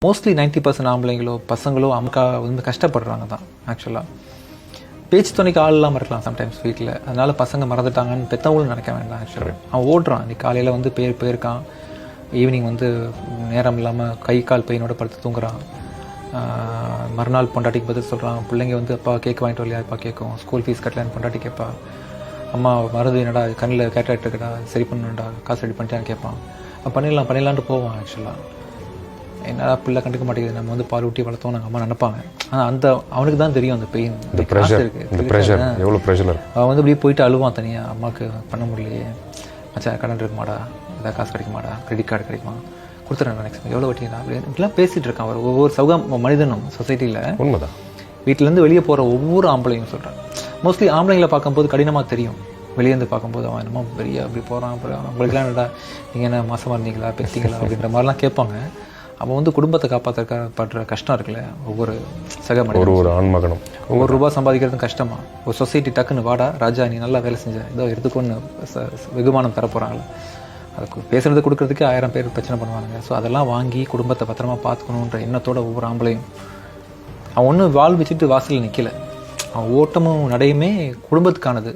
Mostly 90% ஆம்பளைங்களோ பசங்களோ அம்மா வந்து கஷ்டப்படுறாங்க தான் ஆக்சுவலாக. பேச்சு துணைக்கு ஆள் இல்லாமல் இருக்கலாம் சம்டைம்ஸ் வீட்டில், அதனால பசங்க மறந்துட்டாங்கன்னு பெற்றவங்களும் நினைக்க வேண்டாம். ஆக்சுவலாக அவன் ஓடுறான், இன்னைக்கு காலையில் வந்து போயிருக்கான், ஈவினிங் வந்து நேரம் இல்லாமல் கை கால் பெயினோட படுத்து தூங்குறான். மறுநாள் பொண்டாட்டிக்கு பதில் சொல்கிறான். பிள்ளைங்க வந்து அப்பா கேக் வாங்கிட்டு வரலையா, அப்பா கேட்கும். ஸ்கூல் ஃபீஸ் கட்டலான்னு பொண்டாட்டி கேட்பா. அம்மா மருந்து என்னடா கண்ணில் கேட்ராக்ட் இருக்குடா, சரி பண்ணணும்டா, காசு ரெடி பண்ணிட்டான்னு கேட்பான். பண்ணிடலான்ட்டு போவான். ஆக்சுவலாக என்னடா பிள்ளை கண்டுக்க மாட்டேங்குது, நம்ம வந்து பால் ஊட்டி வளர்த்தோம் நாங்கள் அம்மா நினைப்பாங்க. ஆனால் அவனுக்கு தான் தெரியும் அந்த பெயின், இருக்குது. அவன் வந்து இப்படியே போயிட்டு அழுவான் தனியாக, அம்மாவுக்கு பண்ண முடியலையே, மச்சான் கடன் இருக்குமாடா, ஏதாவது காசு கிடைக்குமாடா, கிரெடிட் கார்டு கிடைக்குமா, கொடுத்துறேன் நெக்ஸ்ட் எவ்வளோ வட்டினா இப்படிலாம் பேசிகிட்டு இருக்கான். அவர் ஒவ்வொரு மனிதனும் சொசைட்டியில் உண்மைதான். வீட்டிலேருந்து வெளியே போகிற ஒவ்வொரு ஆம்பளையும் சொல்கிறேன். மோஸ்ட்லி ஆம்பளைங்களை பார்க்கும்போது கடினமாக தெரியும், வெளியேருந்து பார்க்கும்போது அவன் என்னமோ பெரிய அப்படி போகிறான். அப்புறம் அவங்களுக்குலாம் என்னடா நீங்கள் என்ன மாசமாக இருந்தீங்களா, பெற்றீங்களா அப்படின்ற மாதிரிலாம் கேட்பாங்க. அவன் வந்து குடும்பத்தை காப்பாற்றுற கஷ்டம் இருக்குல்ல, ஒவ்வொரு சக மனிதனும், ஒரு ஆண்மகனும் ஒவ்வொரு ரூபா சம்பாதிக்கிறதும் கஷ்டமா. ஒரு சொசைட்டி டக்குன்னு வாடா ராஜா நீ நல்லா வேலை செஞ்ச ஏதோ எடுத்துக்கொன்னு வெகுமானம் தரப்போகிறாங்களே, அதுக்கு பேசுகிறத கொடுக்கறதுக்கே 1000 பேர் பிரச்சனை பண்ணுவாங்க. ஸோ அதெல்லாம் வாங்கி குடும்பத்தை பத்திரமா பார்த்துக்கணுன்ற எண்ணத்தோட ஒவ்வொரு ஆம்பளையும் அவன் ஒன்றும் வாழ் வச்சுட்டு வாசலில் நிற்கலை, அவன் ஓட்டமும் நடையுமே குடும்பத்துக்கானது.